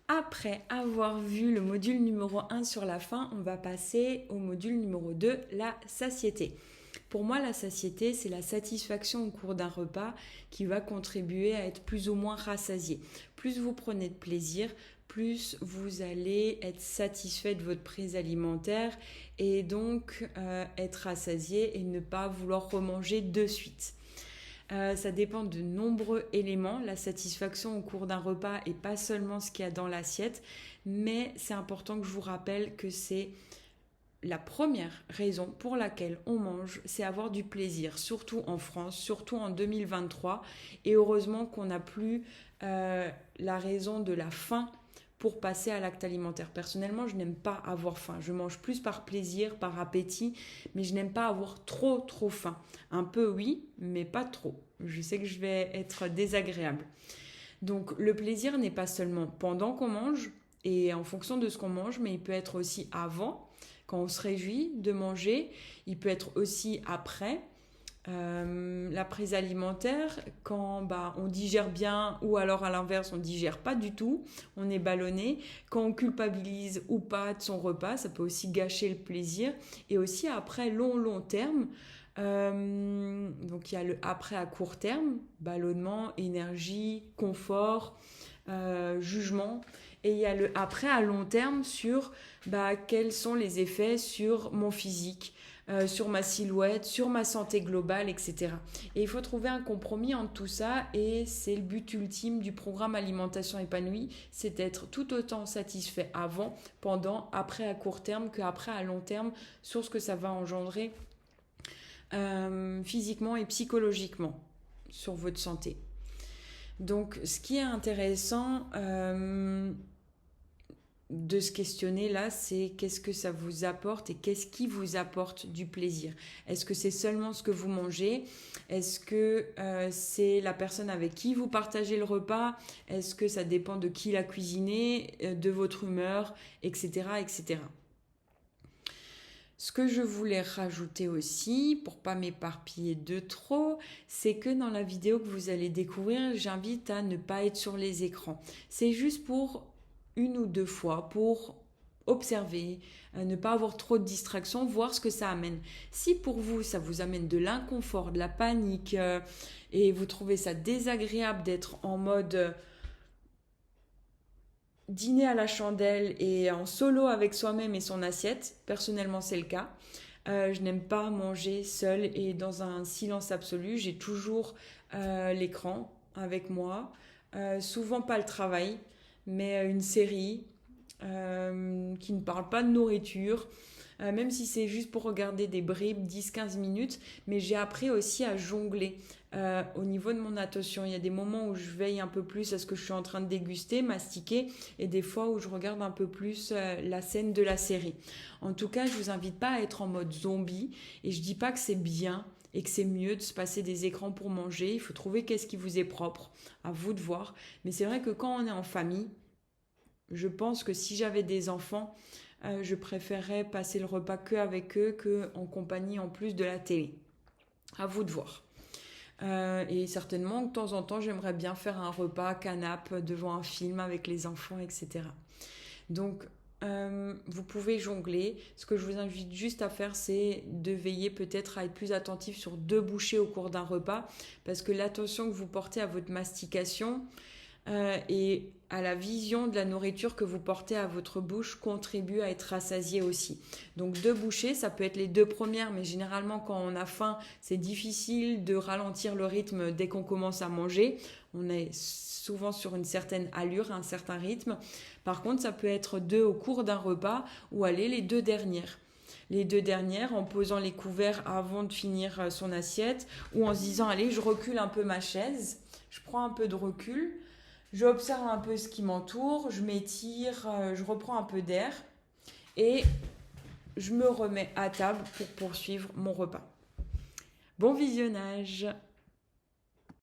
Après avoir vu le module numéro 1 sur la faim, on va passer au module numéro 2, la satiété. Pour moi, la satiété, c'est la satisfaction au cours d'un repas qui va contribuer à être plus ou moins rassasié. Plus vous prenez de plaisir, plus vous allez être satisfait de votre prise alimentaire et donc être rassasié et ne pas vouloir remanger de suite. Ça dépend de nombreux éléments. La satisfaction au cours d'un repas et pas seulement ce qu'il y a dans l'assiette, mais c'est important que je vous rappelle que c'est la première raison pour laquelle on mange, c'est avoir du plaisir, surtout en France, surtout en 2023. Et heureusement qu'on n'a plus la raison de la faim pour passer à l'acte alimentaire. Personnellement, je n'aime pas avoir faim. Je mange plus par plaisir, par appétit, mais je n'aime pas avoir trop faim. Un peu oui, mais pas trop. Je sais que je vais être désagréable. Donc le plaisir n'est pas seulement pendant qu'on mange et en fonction de ce qu'on mange, mais il peut être aussi avant, quand on se réjouit de manger. Il peut être aussi après. La prise alimentaire, quand on digère bien ou alors à l'inverse on digère pas du tout, on est ballonné, quand on culpabilise ou pas de son repas, ça peut aussi gâcher le plaisir. Et aussi après long terme, donc il y a le après à court terme, ballonnement, énergie, confort, jugement, et il y a le après à long terme sur quels sont les effets sur mon physique, sur ma silhouette, sur ma santé globale, etc. Et il faut trouver un compromis entre tout ça et c'est le but ultime du programme Alimentation épanouie, c'est d'être tout autant satisfait avant, pendant, après à court terme qu'après à long terme sur ce que ça va engendrer physiquement et psychologiquement sur votre santé. Donc ce qui est intéressant de se questionner là, c'est qu'est-ce que ça vous apporte et qu'est-ce qui vous apporte du plaisir. Est-ce que c'est seulement ce que vous mangez? Est-ce que c'est la personne avec qui vous partagez le repas? Est-ce que ça dépend de qui l'a cuisiné, de votre humeur, etc., etc. Ce que je voulais rajouter aussi, pour pas m'éparpiller de trop, c'est que dans la vidéo que vous allez découvrir, j'invite à ne pas être sur les écrans. C'est juste pour une ou deux fois, pour observer, ne pas avoir trop de distractions, voir ce que ça amène. Si pour vous, ça vous amène de l'inconfort, de la panique, et vous trouvez ça désagréable d'être en mode dîner à la chandelle et en solo avec soi-même et son assiette, personnellement c'est le cas. Je n'aime pas manger seule et dans un silence absolu. J'ai toujours l'écran avec moi. Souvent pas le travail, mais une série qui ne parle pas de nourriture. Même si c'est juste pour regarder des bribes 10-15 minutes, mais j'ai appris aussi à jongler au niveau de mon attention. Il y a des moments où je veille un peu plus à ce que je suis en train de déguster, mastiquer, et des fois où je regarde un peu plus la scène de la série. En tout cas, je vous invite pas à être en mode zombie, et je dis pas que c'est bien et que c'est mieux de se passer des écrans pour manger. Il faut trouver qu'est-ce qui vous est propre, à vous de voir. Mais c'est vrai que quand on est en famille, je pense que si j'avais des enfants, je préférerais passer le repas qu'avec eux qu'en compagnie en plus de la télé. À vous de voir. Et certainement, de temps en temps, j'aimerais bien faire un repas canapé devant un film avec les enfants, etc. Donc, vous pouvez jongler. Ce que je vous invite juste à faire, c'est de veiller peut-être à être plus attentif sur 2 bouchées au cours d'un repas, parce que l'attention que vous portez à votre mastication et à la vision de la nourriture que vous portez à votre bouche contribue à être rassasié aussi. Donc 2 bouchées, ça peut être les 2 premières, mais généralement quand on a faim, c'est difficile de ralentir le rythme dès qu'on commence à manger. On est souvent sur une certaine allure, un certain rythme. Par contre, ça peut être 2 au cours d'un repas ou aller les 2 dernières. Les 2 dernières en posant les couverts avant de finir son assiette ou en se disant allez, je recule un peu ma chaise, je prends un peu de recul. J'observe un peu ce qui m'entoure, je m'étire, je reprends un peu d'air et je me remets à table pour poursuivre mon repas. Bon visionnage!